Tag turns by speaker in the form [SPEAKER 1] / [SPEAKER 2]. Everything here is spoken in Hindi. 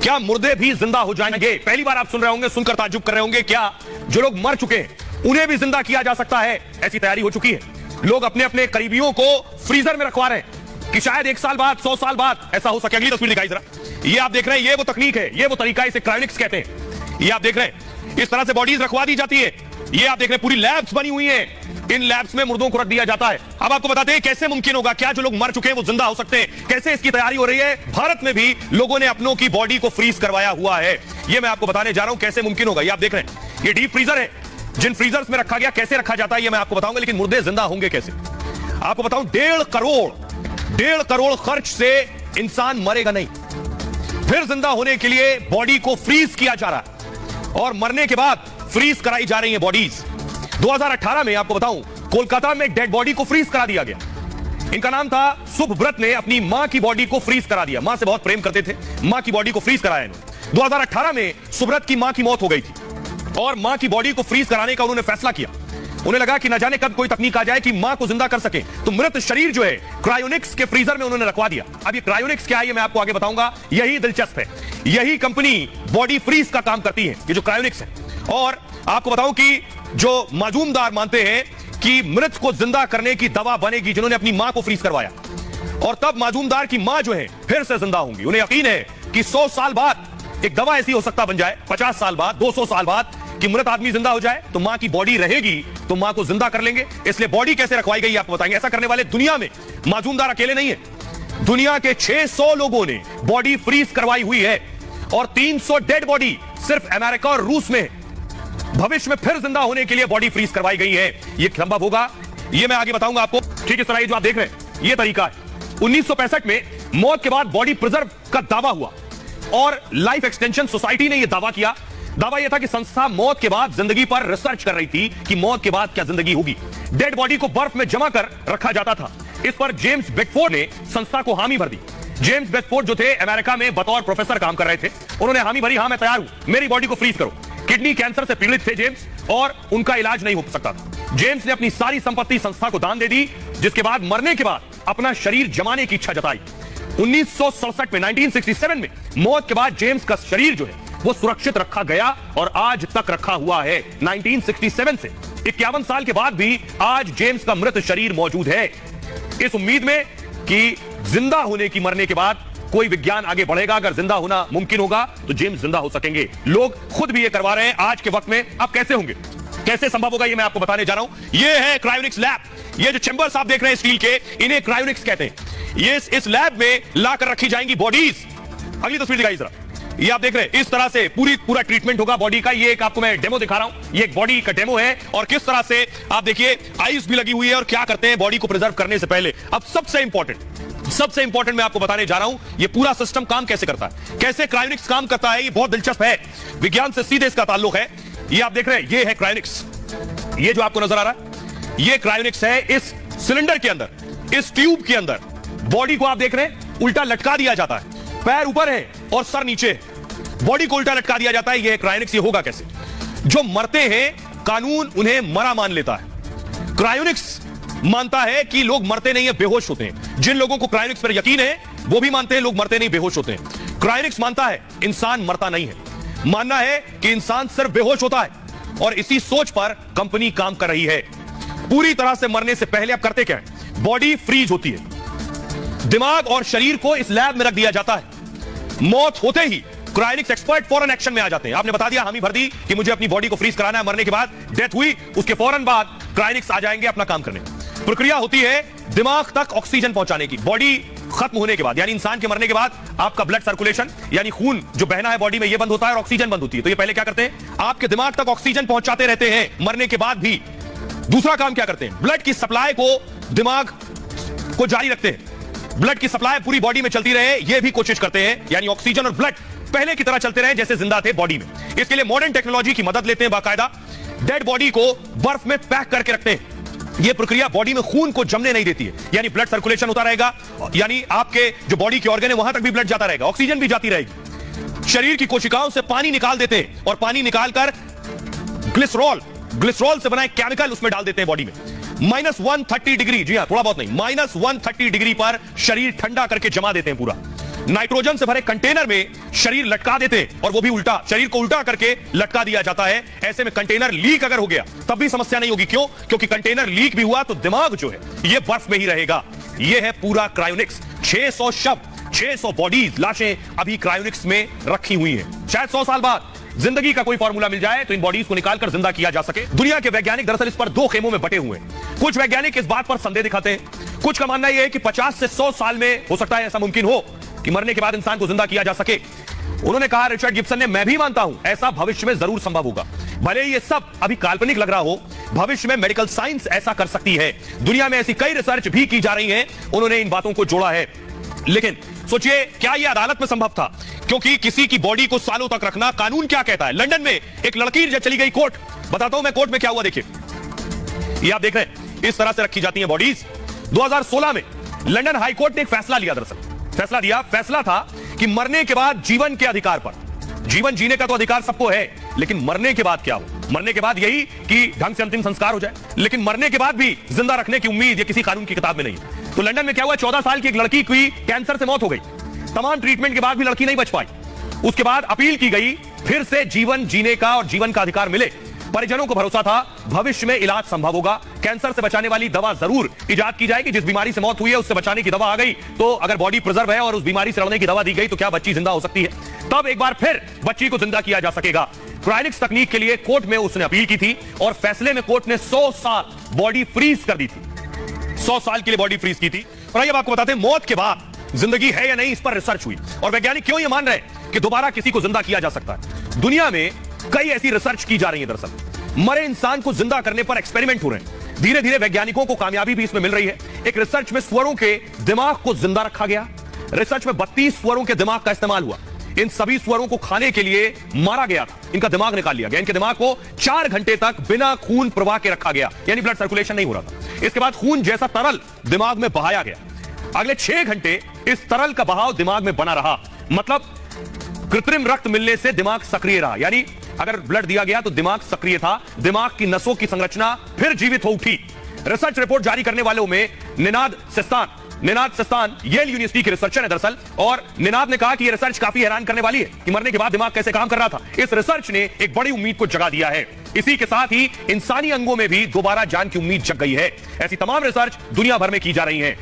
[SPEAKER 1] क्या मुर्दे भी जिंदा हो जाएंगे? पहली बार आप सुन रहे होंगे, सुनकर ताज्जुब कर रहे होंगे, क्या जो लोग मर चुके हैं उन्हें भी जिंदा किया जा सकता है? ऐसी तैयारी हो चुकी है। लोग अपने अपने करीबियों को फ्रीजर में रखवा रहे हैं कि शायद 1 साल बाद, 100 साल बाद ऐसा हो सके। अगली तस्वीर दिखाई जरा। ये आप देख रहे हैं, ये वो तकनीक है, ये वो तरीका है, इसे क्रायोनिक्स कहते हैं। ये आप देख रहे हैं, इस तरह से बॉडीज रखवा दी जाती है। ये आप देख रहे हैं, पूरी लैब्स बनी हुई हैं। इन लैब्स में मुर्दों को रख दिया जाता है। अब आपको बताते हैं कैसे मुमकिन होगा, क्या जो लोग मर चुके हैं वो जिंदा हो सकते हैं, कैसे इसकी तैयारी हो रही है। भारत में भी लोगों ने अपनों की बॉडी को फ्रीज करवाया हुआ है। ये मैं आपको बताने जा रहा हूं कैसे मुमकिन होगा। ये आप देख रहे हैं, ये डीप फ्रीजर है। जिन फ्रीजर्स में रखा गया, कैसे रखा जाता है ये मैं आपको बताऊंगा, लेकिन मुर्दे जिंदा होंगे कैसे आपको बताऊं। 1.5 करोड़ खर्च से इंसान मरेगा नहीं, फिर जिंदा होने के लिए बॉडी को फ्रीज किया जा रहा है और मरने के बाद फ्रीज कराई जा रही है बॉडीज। 2018 में आपको बताऊं, कोलकाता में एक डेड बॉडी को फ्रीज करा दिया गया। इनका नाम था सुभव्रत ने अपनी मां की बॉडी को फ्रीज करा दिया। मां से बहुत प्रेम करते थे, मां की बॉडी को फ्रीज कराया इन्होंने। 2018 में सुभव्रत की मां की मौत हो गई थी और मां की बॉडी को फ्रीज कराने का उन्होंने फैसला किया। उन्हें लगा कि न जाने कब कोई तकनीक आ जाए कि मां को जिंदा कर सके, तो मृत शरीर जो है क्रायोनिक्स के फ्रीजर में उन्होंने रखवा दिया। अब ये क्रायोनिक्स क्या है ये मैं आपको आगे बताऊंगा। यही दिलचस्प है, यही कंपनी बॉडी फ्रीज का काम करती है, ये जो क्रायोनिक्स है। और आपको बताऊं कि जो माजूमदार मानते हैं कि मृत को जिंदा करने की दवा बनेगी, जिन्होंने अपनी मां को फ्रीज करवाया और तब माजूमदार की मां जो है फिर से जिंदा होंगी। उन्हें यकीन है कि 100 साल बाद एक दवा ऐसी हो सकता बन जाए, 50 साल बाद, 200 साल बाद, कि मृत आदमी जिंदा हो जाए तो मां की बॉडी रहेगी, तो मां को जिंदा कर लेंगे। इसलिए बॉडी कैसे रखवाई गई आपको बताएंगे। ऐसा करने वाले दुनिया में माजूमदार अकेले नहीं है, दुनिया के 600 लोगों ने बॉडी फ्रीज करवाई हुई है और 300 डेड बॉडी सिर्फ अमेरिका और रूस में भविष्य में फिर जिंदा होने के लिए बॉडी फ्रीज करवाई गई है। यह संभव होगा, यह मैं आगे बताऊंगा आपको। ठीक इस तरह ये जो आप देख रहे हैं, यह तरीका है। 1965 में मौत के बाद बॉडी प्रिजर्व का दावा हुआ और लाइफ एक्सटेंशन सोसाइटी ने यह दावा किया। दावा यह था कि संस्था मौत के बाद जिंदगी पर रिसर्च कर रही थी कि मौत के बाद क्या जिंदगी होगी। डेड बॉडी को बर्फ में जमा कर रखा जाता था। इस पर जेम्स बेकफोर्ड ने संस्था को हामी भर दी। जेम्स बेकफोर्ड जो थे अमेरिका में बतौर प्रोफेसर काम कर रहे थे, उन्होंने हामी भरी, हां मैं तैयार हूं, मेरी बॉडी को फ्रीज करो। किडनी कैंसर से पीड़ित थे जेम्स और उनका इलाज नहीं हो सकता था। जेम्स ने अपनी सारी संपत्ति संस्था को दान दे दी, जिसके बाद मरने के बाद अपना शरीर जमाने की इच्छा जताई। 1967 में 1967 में मौत के बाद जेम्स का शरीर जो है वो सुरक्षित रखा गया और आज तक रखा हुआ है। 1967 से 51 साल के बाद भी आज जेम्स का मृत शरीर मौजूद है, इस उम्मीद में कि जिंदा होने की, मरने के बाद कोई विज्ञान आगे बढ़ेगा। अगर जिंदा होना मुमकिन होगा तो जेम्स जिंदा हो सकेंगे। लोग खुद भी ये करवा रहे हैं आज के वक्त में। अब कैसे होंगे, कैसे संभव होगा, ये मैं आपको बताने जा रहा हूं। ये है क्रायोनिक्स लैब। ये जो चैंबर्स आप देख रहे हैं स्टील के, इन्हें क्रायोनिक्स कहते हैं। ये इस लैब में लाकर रखी जाएंगी बॉडीज। अगली तस्वीर दिखाई जरा। ये आप देख रहे हैं, इस तरह से पूरा ट्रीटमेंट होगा बॉडी का। ये एक आपको मैं डेमो दिखा रहा हूं, ये एक बॉडी का डेमो है और किस तरह से आप देखिए आइस भी लगी हुई है और क्या करते हैं बॉडी को प्रिजर्व करने से पहले। अब सबसे इंपॉर्टेंट मैं आपको बताने जा रहा हूं, ये पूरा सिस्टम काम कैसे करता है, कैसे क्रायोनिक्स काम करता है। ये बहुत दिलचस्प है, विज्ञान से सीधे इसका ताल्लुक है। ये आप देख रहे हैं, ये है क्रायोनिक्स। ये जो आपको नजर आ रहा है, ये क्रायोनिक्स है। इस सिलेंडर के अंदर, इस ट्यूब के अंदर बॉडी को आप देख रहे हैं उल्टा लटका दिया जाता है। पैर ऊपर है और सर नीचे है, बॉडी को उल्टा लटका दिया जाता है। ये क्रायोनिक्स। ये होगा कैसे? जो मरते हैं कानून उन्हें मरा मान लेता है। क्रायोनिक्स मानता है कि लोग मरते नहीं है, बेहोश होते हैं। जिन लोगों को क्रायोनिक्स पर यकीन है वो भी मानते हैं लोग मरते नहीं, बेहोश होते हैं। क्रायोनिक्स मानता है इंसान मरता नहीं है, मानना है कि इंसान सिर्फ बेहोश होता है और इसी सोच पर कंपनी काम कर रही है। पूरी तरह से मरने से पहले अब करते क्या है, बॉडी फ्रीज होती है, दिमाग और शरीर को इस लैब में रख दिया जाता है। मौत होते ही क्रायोनिक्स एक्सपर्ट फौरन एक्शन में आ जाते हैं। आपने बता दिया, हामी भर दी कि मुझे अपनी बॉडी को फ्रीज कराना है। मरने के बाद डेथ हुई, उसके फौरन बाद क्रायोनिक्स आ जाएंगे अपना काम करने। प्रक्रिया होती है दिमाग तक ऑक्सीजन पहुंचाने की। बॉडी खत्म होने के बाद, यानी इंसान के मरने के बाद, आपका ब्लड सर्कुलेशन यानी खून जो बहना है बॉडी में, ये बंद होता है और ऑक्सीजन बंद होती है। तो ये पहले क्या करते हैं, आपके दिमाग तक ऑक्सीजन पहुंचाते रहते हैं मरने के बाद भी। दूसरा काम क्या करते हैं, ब्लड की सप्लाई को दिमाग को जारी रखते हैं। ब्लड की सप्लाई पूरी बॉडी में चलती रहे, ये भी कोशिश करते हैं, यानी ऑक्सीजन और ब्लड पहले की तरह चलते रहे जैसे जिंदा थे बॉडी में। इसके लिए मॉडर्न टेक्नोलॉजी की मदद लेते हैं। बाकायदा डेड बॉडी को बर्फ में पैक करके रखते हैं। यह प्रक्रिया बॉडी में खून को जमने नहीं देती है, यानी ब्लड सर्कुलेशन होता रहेगा, यानी आपके जो बॉडी के ऑर्गन है वहां तक भी ब्लड जाता रहेगा, ऑक्सीजन भी जाती रहेगी। शरीर की कोशिकाओं से पानी निकाल देते हैं और पानी निकालकर ग्लिसरॉल से बना एक केमिकल उसमें डाल देते हैं बॉडी में। -130 डिग्री, जी हां, थोड़ा बहुत नहीं, -130 डिग्री पर शरीर ठंडा करके जमा देते हैं पूरा। नाइट्रोजन से भरे कंटेनर में शरीर लटका देते और वो भी उल्टा, शरीर को उल्टा करके लटका दिया जाता है। ऐसे में कंटेनर लीक अगर हो गया तब भी समस्या नहीं होगी। क्यों? क्योंकि कंटेनर लीक भी हुआ तो दिमाग जो है ये बर्फ में ही रहेगा। ये है पूरा क्रायोनिक्स। 600 शब्द, 600 बॉडीज, लाशें अभी क्रायोनिक्स में रखी हुई हैं। शायद 100 साल बाद जिंदगी का कोई फॉर्मूला मिल जाए तो इन बॉडीज को निकालकर जिंदा किया जा सके। दुनिया के वैज्ञानिक दरअसल इस पर दो खेमों में बटे हुए हैं। कुछ वैज्ञानिक इस बात पर संदेह दिखाते हैं, कुछ का मानना यह है कि 50 से 100 साल में हो सकता है ऐसा मुमकिन हो कि मरने के बाद इंसान को जिंदा किया जा सके। उन्होंने कहा, रिचर्ड गिब्सन ने, मैं भी मानता हूं ऐसा भविष्य में जरूर संभव होगा। भले ये सब अभी काल्पनिक लग रहा हो, भविष्य में मेडिकल साइंस ऐसा कर सकती है। दुनिया में ऐसी कई रिसर्च भी की जा रही है। उन्होंने इन बातों को जोड़ा है। लेकिन सोचिए, क्या यह अदालत में संभव था? क्योंकि किसी की बॉडी को सालों तक रखना, कानून क्या कहता है? लंदन में एक लड़की जब चली गई कोर्ट, बताता हूं मैं कोर्ट में क्या हुआ। देखिए, ये आप देख रहे हैं, इस तरह से रखी जाती हैं बॉडीज। 2016 में लंदन हाई कोर्ट ने एक फैसला लिया। दरअसल फैसला था कि मरने के बाद जीवन के अधिकार पर, जीवन जीने का तो अधिकार सबको है, लेकिन मरने के बाद क्या हो? मरने के बाद यही कि ढंग से अंतिम संस्कार हो जाए, लेकिन मरने के बाद भी जिंदा रखने की उम्मीद ये किसी कानून की किताब में नहीं है। तो लंदन में क्या हुआ, 14 साल की एक लड़की की कैंसर से मौत हो गई। तमाम ट्रीटमेंट के बाद भी लड़की नहीं बच पाई। उसके बाद अपील की गई, फिर से जीवन जीने का और जीवन का अधिकार मिले। परिजनों को भरोसा था भविष्य में इलाज संभव होगा, कैंसर से बचाने वाली दवा जरूर इजाद की जाएगी। जिस बीमारी से मौत हुई है उससे बचाने की दवा आ गई, तो अगर बॉडी प्रिजर्व है और उस बीमारी से लड़ने की दवा दी गई तो क्या बच्ची जिंदा हो सकती है? तब एक बार फिर बच्ची को जिंदा किया जा सकेगा। क्रायोनिक्स तकनीक के लिए कोर्ट में उसने अपील की थी और फैसले में कोर्ट ने 100 साल बॉडी फ्रीज कर दी थी। 100 साल के लिए बॉडी फ्रीज की थी। और आइए आपको बताते हैं, मौत के बाद जिंदगी है या नहीं, इस पर रिसर्च हुई और वैज्ञानिक क्यों ये मान रहे हैं कि दोबारा किसी को जिंदा किया जा सकता है। दुनिया में कई ऐसी रिसर्च की जा रही है। दरअसल मरे इंसान को जिंदा करने पर एक्सपेरिमेंट हो रहे हैं। धीरे धीरे वैज्ञानिकों को कामयाबी भी इसमें मिल रही है। एक रिसर्च में सुअरों के दिमाग को जिंदा रखा गया। रिसर्च में 32 सुअरों के दिमाग का इस्तेमाल हुआ। इन सभी सुअरों को खाने के लिए मारा गया था। इनका दिमाग निकाल लिया गया। इनके दिमाग को 4 घंटे तक बिना खून प्रवाह के रखा गया, यानी ब्लड सर्कुलेशन नहीं हो रहा था। इसके बाद खून जैसा तरल दिमाग में बहाया गया। अगले 6 घंटे इस तरल का बहाव दिमाग में बना रहा। मतलब कृत्रिम रक्त मिलने से दिमाग सक्रिय रहा, यानी अगर ब्लड दिया गया तो दिमाग सक्रिय था। दिमाग की नसों की संरचना फिर जीवित हो उठी। रिसर्च रिपोर्ट जारी करने वालों में निनाद सिस्तान येल यूनिवर्सिटी के रिसर्चर है दरअसल। और निनाद ने कहा कि यह रिसर्च काफी हैरान करने वाली है कि मरने के बाद दिमाग कैसे काम कर रहा था। इस रिसर्च ने एक बड़ी उम्मीद को जगा दिया है। इसी के साथ ही इंसानी अंगों में भी दोबारा जान की उम्मीद जग गई है। ऐसी तमाम रिसर्च दुनिया भर में की जा रही है।